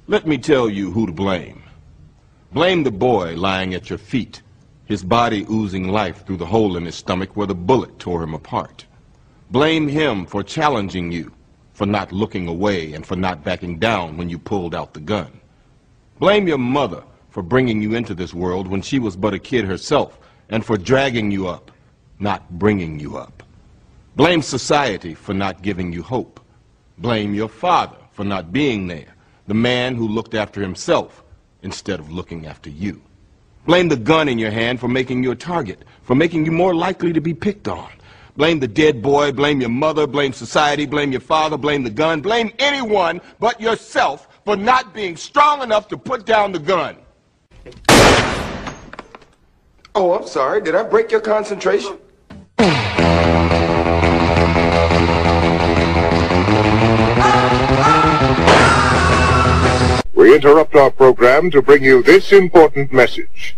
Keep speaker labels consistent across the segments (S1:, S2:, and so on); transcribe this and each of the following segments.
S1: Let me tell you who to blame. Blame the boy lying at your feet, his body oozing life through the hole in his stomach where the bullet tore him apart. Blame him for challenging you, for not looking away and for not backing down when you pulled out the gun. Blame your mother for bringing you into this world when she was but a kid herself and for dragging you up, not bringing you up. Blame society for not giving you hope. Blame your father for not being there, the man who looked after himself instead of looking after you. Blame the gun in your hand for making you a target, for making you more likely to be picked on. Blame the dead boy, blame your mother, blame society, blame your father, blame the gun, blame anyone but yourself for not being strong enough to put down the gun. Oh, I'm sorry. Did I break your concentration?
S2: We interrupt our program to bring you this important message.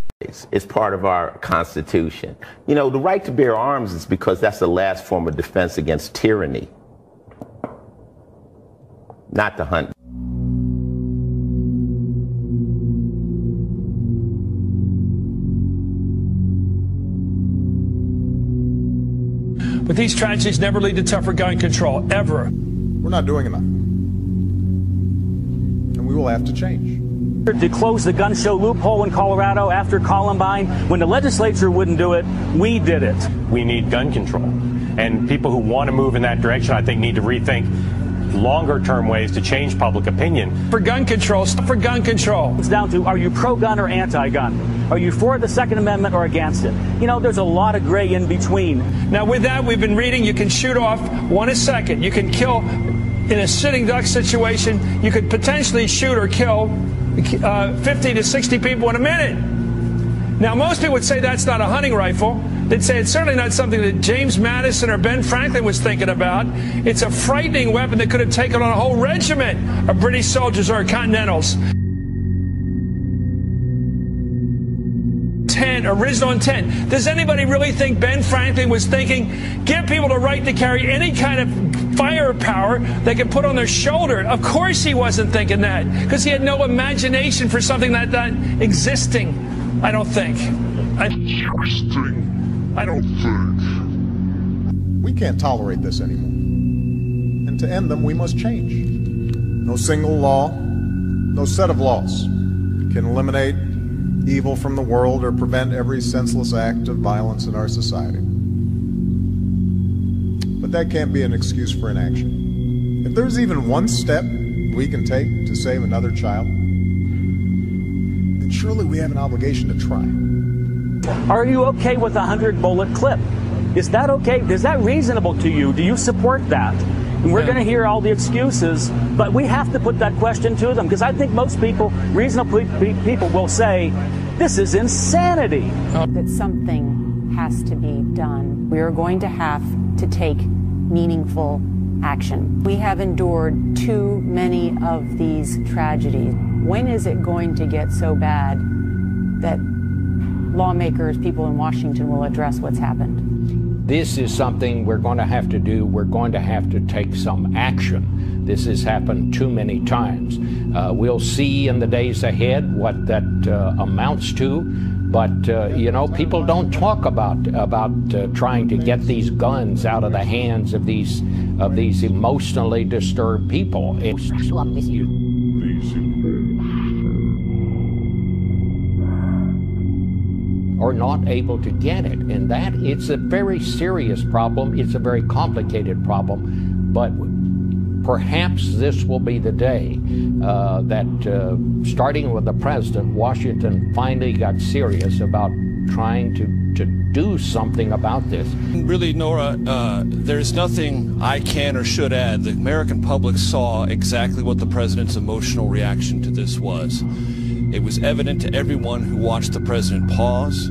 S3: It's part of our Constitution. You know, the right to bear arms is because that's the last form of defense against tyranny, not to hunt.
S4: But these tragedies never lead to tougher gun control, ever.
S5: We're not doing enough. And we will have to change.
S6: To close the gun show loophole in Colorado after Columbine, when the legislature wouldn't do it, we did it.
S7: We need gun control. And people who want to move in that direction, I think, need to rethink longer-term ways to change public opinion.
S4: For gun control, for gun control.
S6: It's down to, are you pro-gun or anti-gun? Are you for the Second Amendment or against it? You know, there's a lot of gray in between.
S4: Now, with that, we've been reading, you can shoot off 1 a second. You can kill, in a sitting duck situation, you could potentially shoot or kill 50 to 60 people in a minute. Now, most people would say that's not a hunting rifle. They'd say it's certainly not something that James Madison or Ben Franklin was thinking about. It's a frightening weapon that could have taken on a whole regiment of British soldiers or Continentals. Original intent. Does anybody really think Ben Franklin was thinking, give people the right to carry any kind of firepower they can put on their shoulder? Of course he wasn't thinking that, because he had no imagination for something like that existing, I don't think. I don't think.
S5: We can't tolerate this anymore. And to end them, we must change. No single law, no set of laws can eliminate evil from the world or prevent every senseless act of violence in our society. But that can't be an excuse for inaction. If there's even one step we can take to save another child, then surely we have an obligation to try.
S6: Are you okay with a 100-bullet clip? Is that okay? Is that reasonable to you? Do you support that? And we're going to hear all the excuses, but we have to put that question to them, because I think most people, reasonable people, will say, this is insanity.
S8: That something has to be done. We are going to have to take meaningful action. We have endured too many of these tragedies. When is it going to get so bad that lawmakers, people in Washington, will address what's happened?
S9: This is something we're going to have to do. We're going to have to take some action. This has happened too many times. We'll see in the days ahead what that amounts to. But, you know, people don't talk about trying to get these guns out of the hands of these emotionally disturbed people. Are not able to get it, and that it's a very serious problem. It's a very complicated problem, but perhaps this will be the day that starting with the president, Washington finally got serious about trying to do something about this.
S10: Really, Nora, there's nothing I can or should add. The American public saw exactly what the president's emotional reaction to this was. It was evident to everyone who watched the president pause,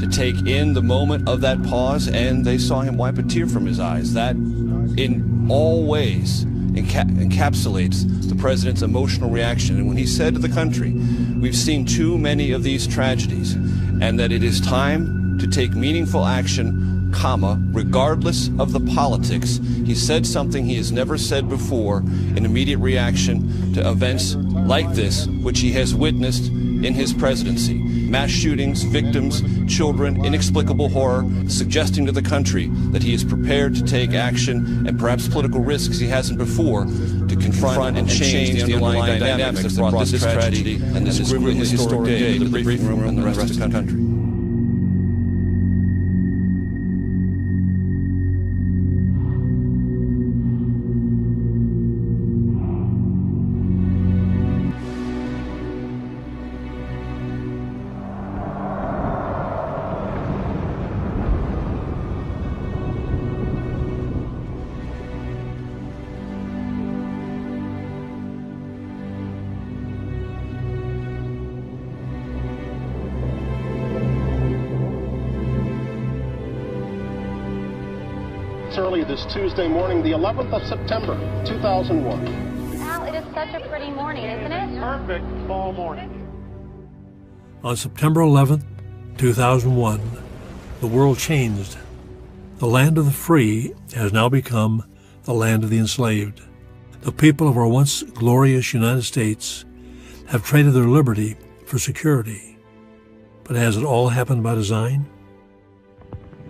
S10: to take in the moment of that pause, and they saw him wipe a tear from his eyes. That, in all ways, encapsulates the president's emotional reaction. And when he said to the country, we've seen too many of these tragedies, and that it is time to take meaningful action comma, regardless of the politics, he said something he has never said before in immediate reaction to events like this, which he has witnessed in his presidency. Mass shootings, victims, children, inexplicable horror, suggesting to the country that he is prepared to take action and perhaps political risks he hasn't before to confront and change the underlying dynamics that brought this tragedy and this grimly historic day to the briefing room and the rest of the country.
S11: Early this Tuesday morning, the 11th of September, 2001.
S12: Al, it is such a pretty morning, isn't it?
S11: Perfect fall morning.
S13: On September 11th, 2001, the world changed. The land of the free has now become the land of the enslaved. The people of our once glorious United States have traded their liberty for security. But has it all happened by design?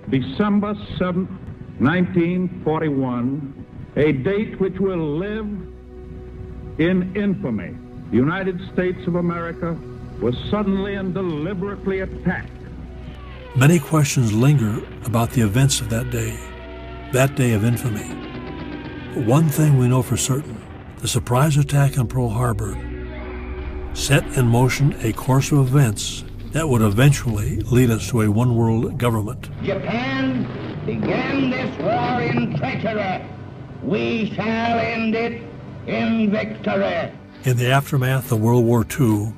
S14: December 7th, 1941, a date which will live in infamy. The United States of America was suddenly and deliberately attacked.
S13: Many questions linger about the events of that day of infamy. But one thing we know for certain, the surprise attack on Pearl Harbor set in motion a course of events that would eventually lead us to a one-world government.
S15: Japan began this war in treachery. We shall end it in victory.
S13: In the aftermath of World War II,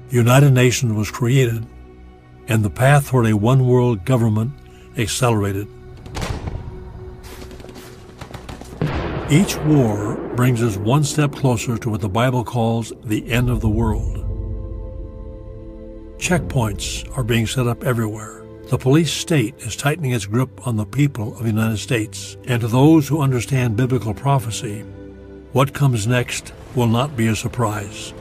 S13: the United Nations was created, and the path toward a one-world government accelerated. Each war brings us one step closer to what the Bible calls the end of the world. Checkpoints are being set up everywhere. The police state is tightening its grip on the people of the United States. And to those who understand biblical prophecy, what comes next will not be a surprise.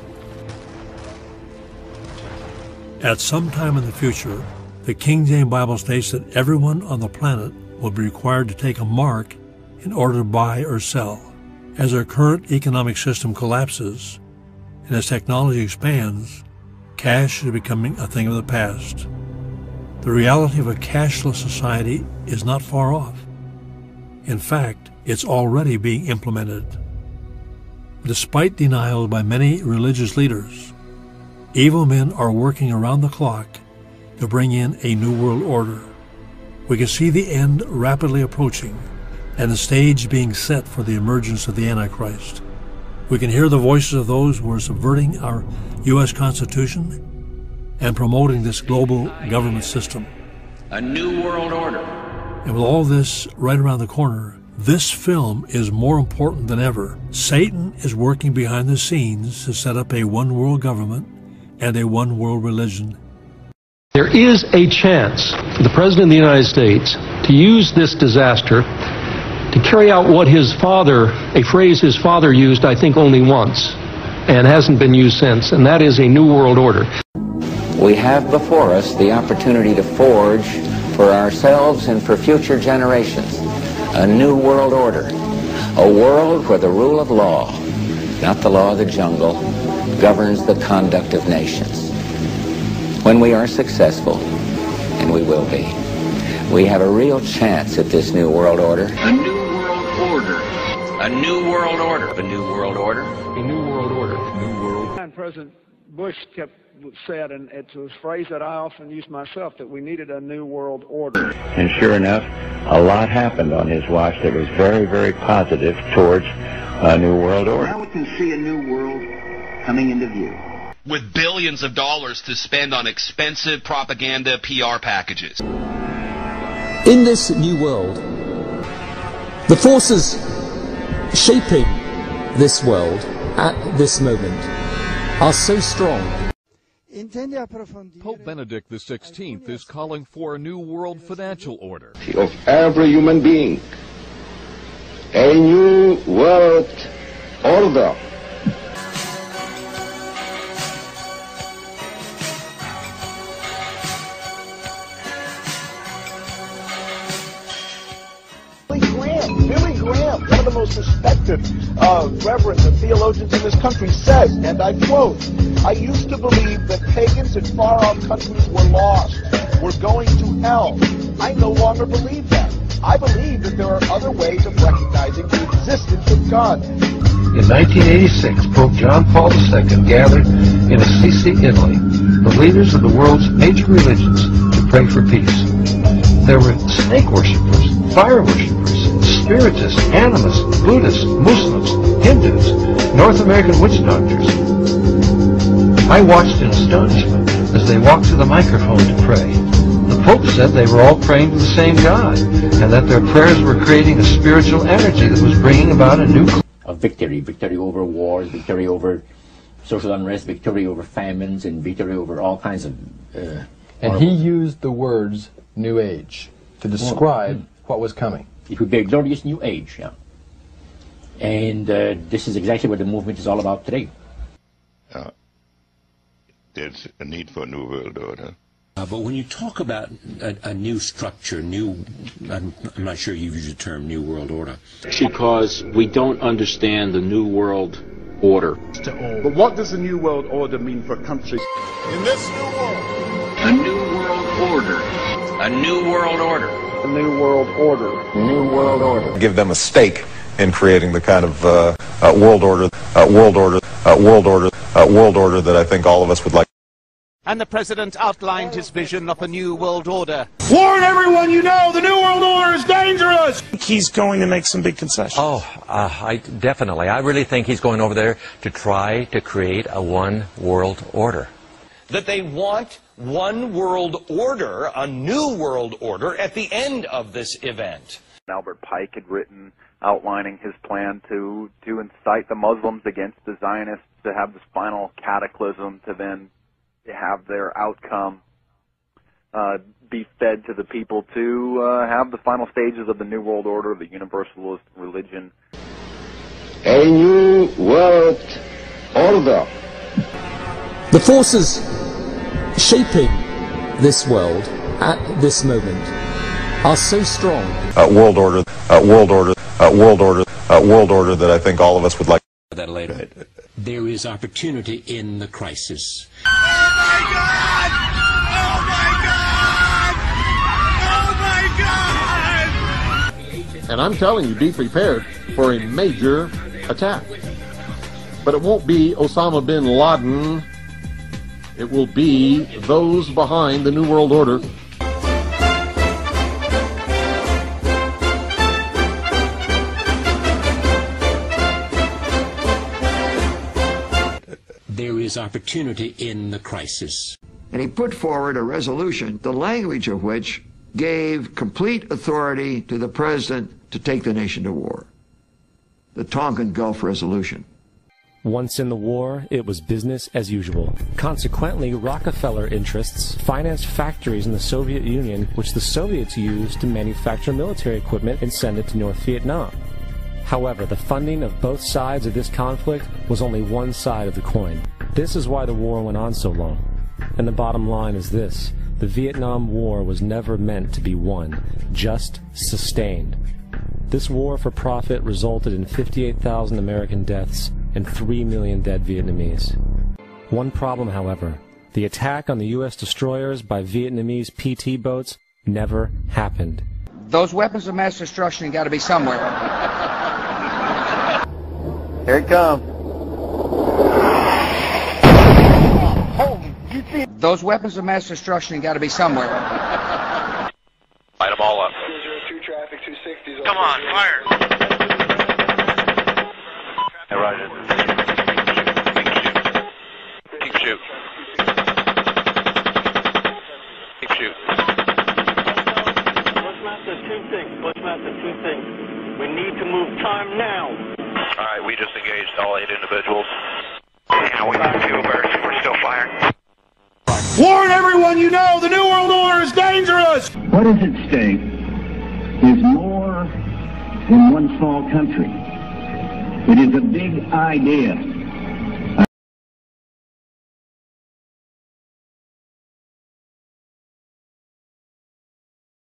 S13: At some time in the future, the King James Bible states that everyone on the planet will be required to take a mark in order to buy or sell. As our current economic system collapses and as technology expands, cash is becoming a thing of the past. The reality of a cashless society is not far off. In fact, it's already being implemented. Despite denial by many religious leaders, evil men are working around the clock to bring in a new world order. We can see the end rapidly approaching and the stage being set for the emergence of the Antichrist. We can hear the voices of those who are subverting our U.S. Constitution and promoting this global government system.
S16: A new world order.
S13: And with all this right around the corner, this film is more important than ever. Satan is working behind the scenes to set up a one-world government and a one-world religion.
S17: There is a chance for the President of the United States to use this disaster to carry out what his father, a phrase his father used, I think, only once, and hasn't been used since, and that is a new world order.
S18: We have before us the opportunity to forge for ourselves and for future generations a new world order, a world where the rule of law, not the law of the jungle, governs the conduct of nations. When we are successful, and we will be, we have a real chance at this new world order.
S16: A new world order. A new world order. A new world order.
S17: A new world order.
S16: New world.
S19: And President Bush said, and it's a phrase that I often use myself, that we needed a new world order.
S20: And sure enough, a lot happened on his watch that was very, very positive towards a new world order.
S21: Now we can see a new world coming into view.
S22: With billions of dollars to spend on expensive propaganda PR packages.
S23: In this new world, the forces shaping this world at this moment are so strong.
S1: Pope Benedict XVI is calling for a new world financial order.
S15: Of every human being, a new world order.
S11: Billy Graham, one of the most respected reverends and theologians in this country, said, and I quote, "I used to believe that pagans in far-off countries were lost, were going to hell. I no longer believe that. I believe that there are other ways of recognizing the existence of God."
S17: In 1986, Pope John Paul II gathered in Assisi, Italy, the leaders of the world's major religions to pray for peace. There were snake worshippers, fire worshippers, spiritists, animists, Buddhists, Muslims, Hindus, North American witch doctors. I watched in astonishment as they walked to the microphone to pray. The Pope said they were all praying to the same God, and that their prayers were creating a spiritual energy that was bringing about a new
S2: victory over wars, victory over social unrest, victory over famines, and victory over all kinds of
S3: and he used the words New Age to describe what was coming.
S2: It would be a glorious new age, yeah. And this is exactly what the movement is all about today.
S20: There's a need for a new world order.
S24: But when you talk about a new structure, I'm not sure you've used the term new world order.
S9: Because we don't understand the new world order.
S11: But what does the new world order mean for countries?
S21: In this new world,
S16: A new world order. A new world order.
S19: A new world order.
S18: New world order.
S5: Give them a stake in creating the kind of world order that I think all of us would like.
S25: And the president outlined his vision of a new world order.
S4: Warn everyone you know, the New World Order is dangerous! He's going to make some big concessions.
S26: Definitely. I really think he's going over there to try to create a one world order.
S27: That they want one world order, a new world order, at the end of this event.
S28: Albert Pike had written outlining his plan to incite the Muslims against the Zionists, to have this final cataclysm, to then have their outcome be fed to the people, to have the final stages of the New World Order, the Universalist religion.
S15: A new world order.
S23: The forces shaping this world at this moment are so strong.
S5: World order that I think all of us would like.
S24: That later. There is opportunity in the crisis.
S29: And I'm telling you, be prepared for a major attack. But it won't be Osama bin Laden. It will be those behind the New World Order.
S24: There is opportunity in the crisis.
S30: And he put forward a resolution, the language of which gave complete authority to the president to take the nation to war. The Tonkin Gulf Resolution.
S31: Once in the war, it was business as usual. Consequently, Rockefeller interests financed factories in the Soviet Union, which the Soviets used to manufacture military equipment and send it to North Vietnam. However, the funding of both sides of this conflict was only one side of the coin. This is why the war went on so long. And the bottom line is this: the Vietnam War was never meant to be won, just sustained. This war for profit resulted in 58,000 American deaths and 3 million dead Vietnamese. One problem, however: the attack on the U.S. destroyers by Vietnamese PT boats never happened.
S32: Those weapons of mass destruction got to be somewhere.
S28: Here it comes.
S32: Those weapons of mass destruction got to be somewhere.
S27: Light them all up.
S22: Come on, fire.
S27: Hey, Roger. Keep shoot. Keep shoot.
S33: Bushmaster, two things. We need to move time now.
S27: All right, we just engaged all 8 individuals. Yeah, we got 2 bursts. We're still firing.
S1: Warn everyone you know, the New World Order is dangerous!
S2: What is at stake is more than one small country. It is a big idea.